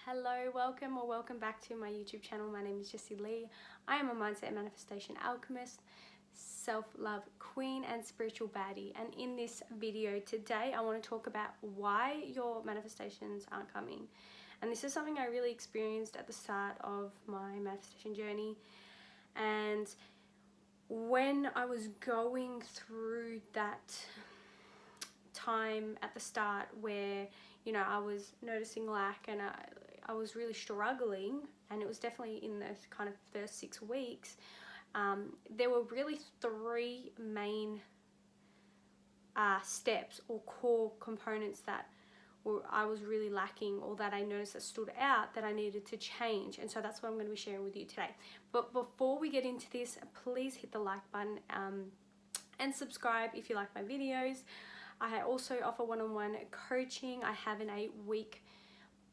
Hello, welcome back to my YouTube channel. My name is Jesylee. I am a mindset and manifestation alchemist, self-love queen and spiritual baddie. And in this video today, I want to talk about why your manifestations aren't coming. And this is something I really experienced at the start of my manifestation journey. And when I was going through that time at the start where, you know, I was noticing lack and I was really struggling, and it was definitely in the kind of first 6 weeks, there were really 3 main steps or core components that I was really lacking, or that I noticed that stood out that I needed to change. And so that's what I'm going to be sharing with you today. But before we get into this, please hit the like button and subscribe if you like my videos. I also offer one-on-one coaching. I have an 8-week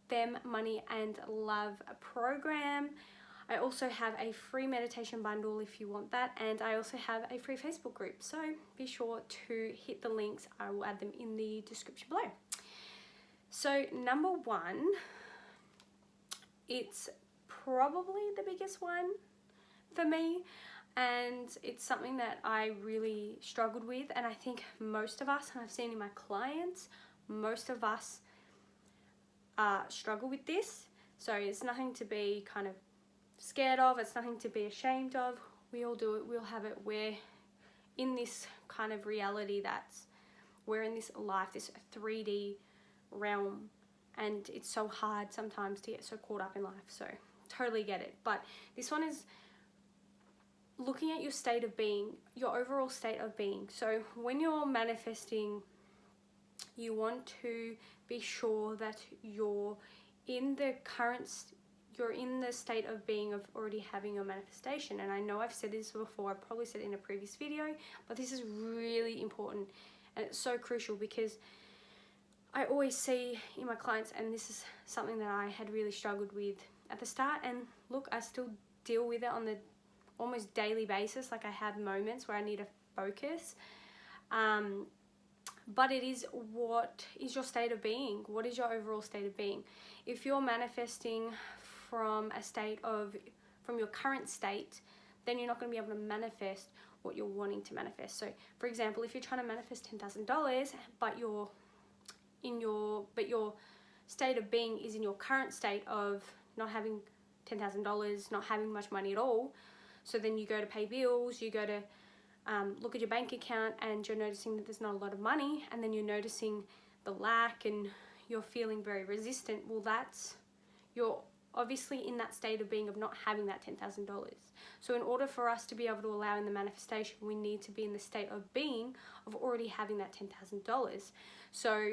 Fem, Money and Love program. I also have a free meditation bundle if you want that, and I also have a free Facebook group. So be sure to hit the links. I will add them in the description below. So number 1, it's probably the biggest one for me, and it's something that I really struggled with, and I think most of us, and I've seen in my clients, most of us struggle with this. So it's nothing to be kind of scared of, it's nothing to be ashamed of. We all do it, we all have it. We're in this kind of reality we're in this life, this 3D realm, and it's so hard sometimes to get so caught up in life. So totally get it. But this one is looking at your state of being, your overall state of being. So when you're manifesting, you want to be sure that you're in the state of being of already having your manifestation. And I know I've said this before, I probably said it in a previous video, but this is really important, and it's so crucial, because I always see in my clients, and this is something that I had really struggled with at the start, and look, I still deal with it on the almost daily basis. Like, I have moments where I need to focus, but it is, what is your state of being? What is your overall state of being? If you're manifesting from your current state, then you're not going to be able to manifest what you're wanting to manifest. So for example, if you're trying to manifest $10,000, but your state of being is in your current state of not having $10,000, not having much money at all, so then you go to pay bills, you go to look at your bank account, and you're noticing that there's not a lot of money, and then you're noticing the lack, and you're feeling very resistant. Well, you're obviously in that state of being of not having that $10,000. So in order for us to be able to allow in the manifestation, we need to be in the state of being of already having that $10,000. So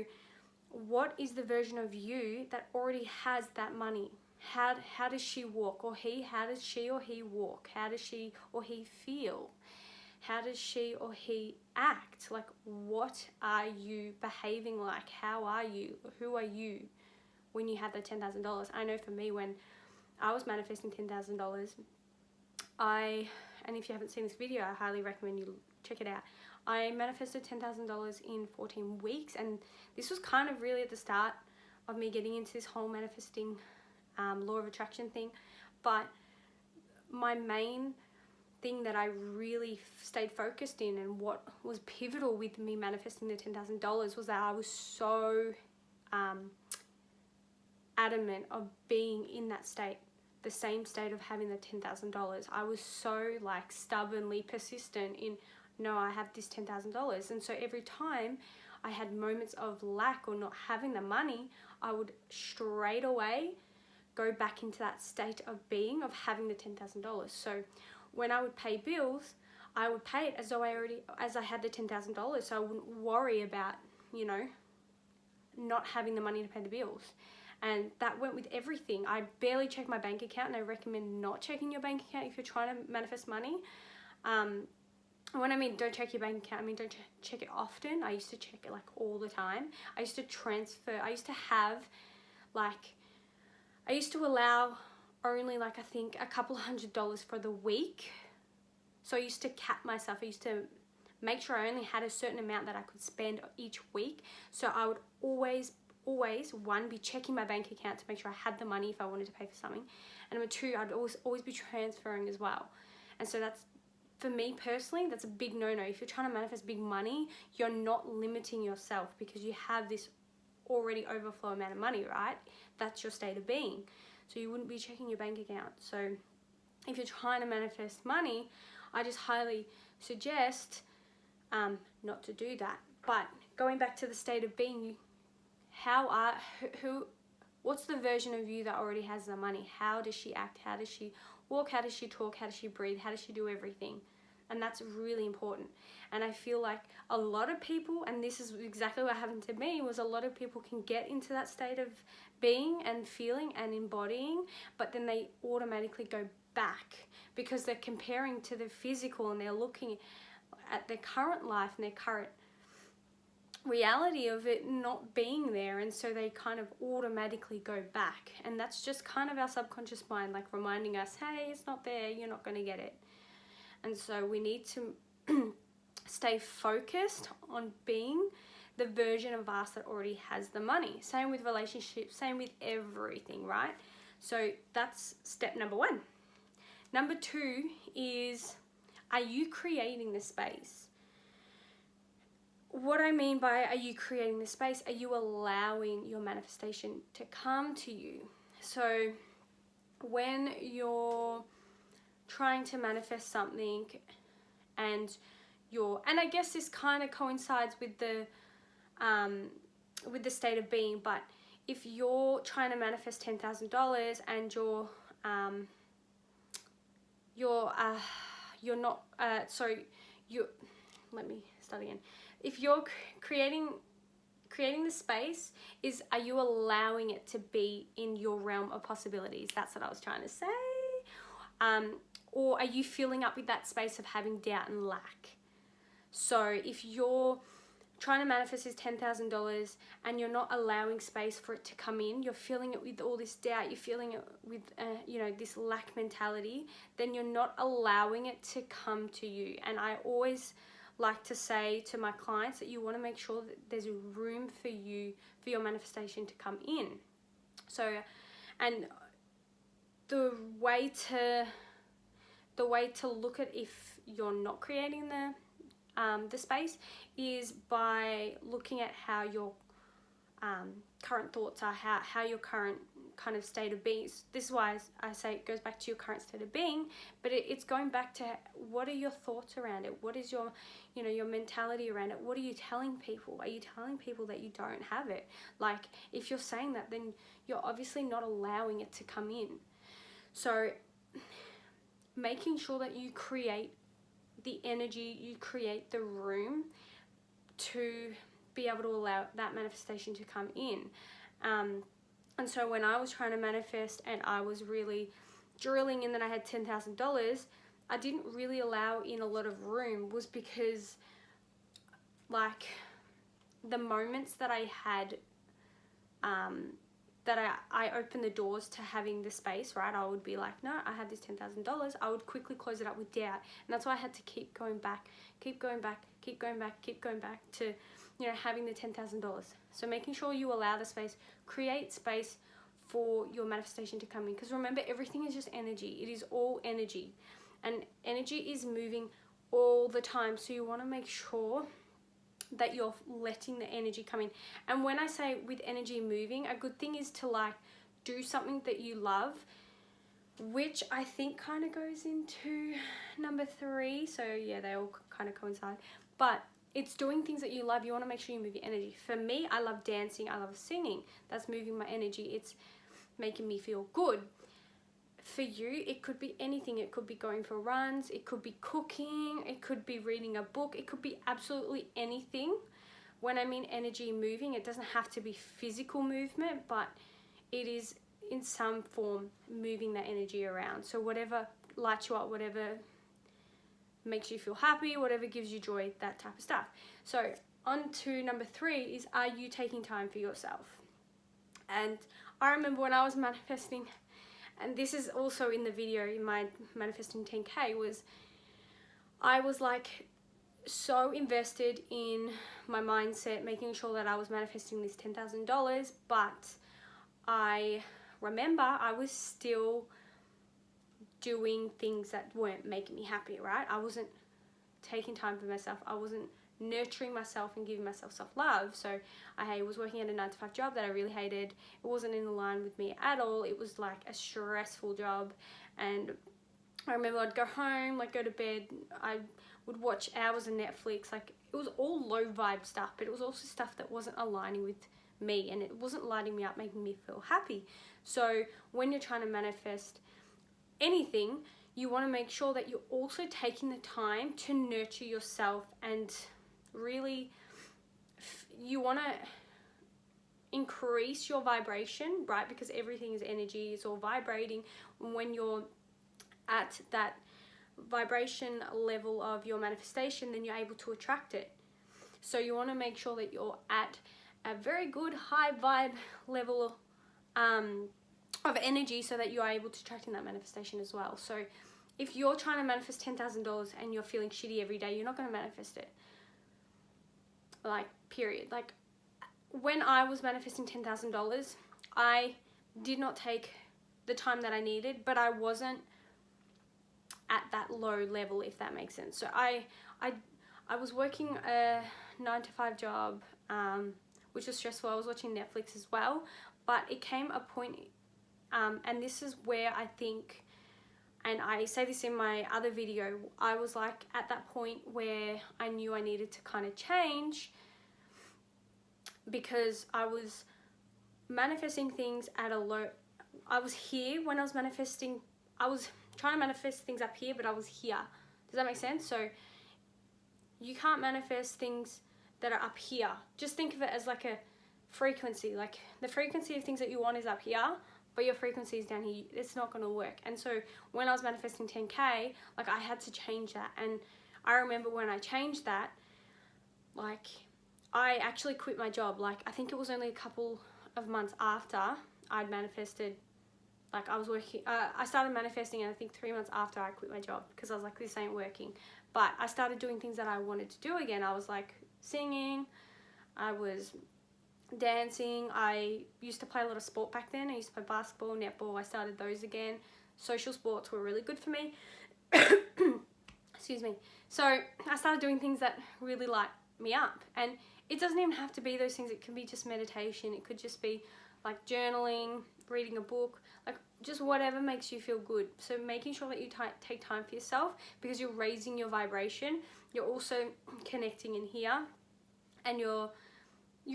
what is the version of you that already has that money? How does she walk, or he? How does she or he walk? How does she or he feel? How does she or he act? Like, what are you behaving like? How are you? Who are you when you have the $10,000? I know for me, when I was manifesting $10,000, and if you haven't seen this video, I highly recommend you check it out. I manifested $10,000 in 14 weeks, and this was kind of really at the start of me getting into this whole manifesting law of attraction thing. But my main thing that I really stayed focused in, and what was pivotal with me manifesting the $10,000, was that I was so adamant of being in that state, the same state of having the $10,000. I was so like stubbornly persistent in, no, I have this $10,000. And so every time I had moments of lack or not having the money, I would straight away go back into that state of being of having the $10,000. So when I would pay bills, I would pay it as though I had the $10,000, so I wouldn't worry about, you know, not having the money to pay the bills. And that went with everything. I barely check my bank account, and I recommend not checking your bank account if you're trying to manifest money. When I mean don't check your bank account, I mean don't check it often. I used to check it like all the time. I used to transfer. I used to have I used to allow only I think a couple $100 for the week. So I used to cap myself. I used to make sure I only had a certain amount that I could spend each week. So I would always always, one, be checking my bank account to make sure I had the money if I wanted to pay for something. And number two, I'd always be transferring as well. And so that's, for me personally, that's a big no-no. If you're trying to manifest big money, you're not limiting yourself because you have this already overflow amount of money, right? That's your state of being. So you wouldn't be checking your bank account. So if you're trying to manifest money, I just highly suggest not to do that. But going back to the state of being, what's the version of you that already has the money? How does she act? How does she walk? How does she talk? How does she breathe? How does she do everything? And that's really important. And I feel like a lot of people, and this is exactly what happened to me, was a lot of people can get into that state of being and feeling and embodying, but then they automatically go back because they're comparing to the physical and they're looking at their current life and their current reality of it not being there, and so they kind of automatically go back. And that's just kind of our subconscious mind like reminding us, hey, it's not there, you're not going to get it. And so we need to stay focused on being the version of us that already has the money. Same with relationships, same with everything, right? So that's step number one. Number two is, are you creating the space? What I mean by are you creating the space, are you allowing your manifestation to come to you? So when you're trying to manifest something and I guess this kind of coincides with the state of being, but if you're trying to manifest $10,000 and let me start again. If you're creating the space, are you allowing it to be in your realm of possibilities? That's what I was trying to say. Or are you filling up with that space of having doubt and lack? So if you're trying to manifest this $10,000 and you're not allowing space for it to come in, you're filling it with all this doubt, you're filling it with this lack mentality, then you're not allowing it to come to you. And I always like to say to my clients that you want to make sure that there's room for your manifestation to come in. So, and the way to look at if you're not creating the space is by looking at how your current thoughts are, how your current kind of state of being. This is why I say it goes back to your current state of being, but it's going back to what are your thoughts around it? What is your mentality around it? What are you telling people? Are you telling people that you don't have it? Like, if you're saying that, then you're obviously not allowing it to come in. So making sure that you create the energy, you create the room to be able to allow that manifestation to come in. And so when I was trying to manifest and I was really drilling in that I had $10,000, I didn't really allow in a lot of room, was because like the moments that I had, that I opened the doors to having the space, right? I would be like, no, I have this $10,000. I would quickly close it up with doubt. And that's why I had to keep going back to, having the $10,000. So making sure you allow the space, create space for your manifestation to come in. Because remember, everything is just energy. It is all energy. And energy is moving all the time. So you want to make sure that you're letting the energy come in. And when I say with energy moving, a good thing is to like do something that you love, which I think kind of goes into number 3. So yeah, they all kind of coincide. But it's doing things that you love. You want to make sure you move your energy. For me, I love dancing. I love singing. That's moving my energy. It's making me feel good. For you, it could be anything. It could be going for runs. It could be cooking. It could be reading a book. It could be absolutely anything. When I mean energy moving, it doesn't have to be physical movement, but it is in some form moving that energy around. So whatever lights you up, whatever makes you feel happy, whatever gives you joy, that type of stuff. So on to number 3 is, are you taking time for yourself? And I remember when I was manifesting, and this is also in the video in my manifesting 10K, was I was like so invested in my mindset, making sure that I was manifesting this $10,000, but I remember I was still doing things that weren't making me happy, right? I wasn't taking time for myself. I wasn't nurturing myself and giving myself self-love. So I was working at a 9-to-5 job that I really hated. It wasn't in line with me at all. It was like a stressful job, and I remember I'd go home, like go to bed, I would watch hours of Netflix. Like, it was all low vibe stuff, but it was also stuff that wasn't aligning with me, and it wasn't lighting me up, making me feel happy. So when you're trying to manifest anything, you want to make sure that you're also taking the time to nurture yourself, and really you want to increase your vibration, right? Because everything is energy, it's all vibrating. When you're at that vibration level of your manifestation, then you're able to attract it. So you want to make sure that you're at a very good high vibe level of energy, so that you are able to attract in that manifestation as well. So if you're trying to manifest $10,000 and you're feeling shitty every day, you're not going to manifest it. Like, period. Like, when I was manifesting $10,000, I did not take the time that I needed, but I wasn't at that low level, if that makes sense. So I was working a 9-to-5 job, which was stressful. I was watching Netflix as well, but it came a point, and this is where I think, and I say this in my other video, I was like at that point where I knew I needed to kind of change, because I was manifesting things at a low, I was here when I was manifesting, I was trying to manifest things up here, but I was here. Does that make sense? So you can't manifest things that are up here. Just think of it as like a frequency. Like, the frequency of things that you want is up here, but your frequency is down here. It's not going to work. And so when I was manifesting 10K, like, I had to change that. And I remember when I changed that, like, I actually quit my job. Like, I think it was only a couple of months after I'd manifested. Like, I was working, I started manifesting, and I think 3 months after I quit my job, because I was like, this ain't working. But I started doing things that I wanted to do again. I was like singing, I was dancing. I used to play a lot of sport back then. I used to play basketball, netball. I started those again. Social sports were really good for me. Excuse me. So I started doing things that really light me up. And it doesn't even have to be those things. It can be just meditation. It could just be like journaling, reading a book, like just whatever makes you feel good. So making sure that you take time for yourself, because you're raising your vibration. You're also connecting in here, and you're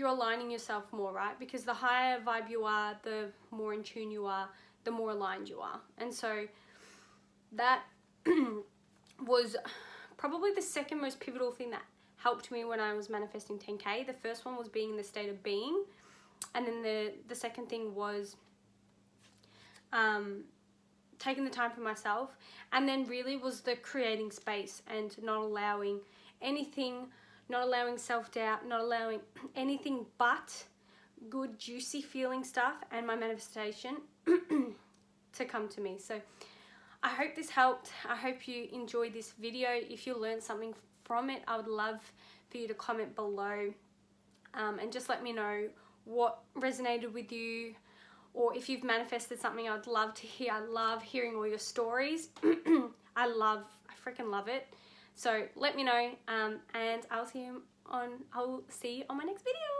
aligning yourself more, right? Because the higher vibe you are, the more in tune you are, the more aligned you are. And so that was probably the second most pivotal thing that helped me when I was manifesting 10K. The first one was being in the state of being, and then the second thing was taking the time for myself, and then really was the creating space and not allowing anything, not allowing self-doubt, not allowing anything but good juicy feeling stuff and my manifestation to come to me. So I hope this helped. I hope you enjoyed this video. If you learned something from it, I would love for you to comment below, and just let me know what resonated with you, or if you've manifested something. I'd love to hear. I love hearing all your stories. I freaking love it. So let me know, and I'll see you on my next video.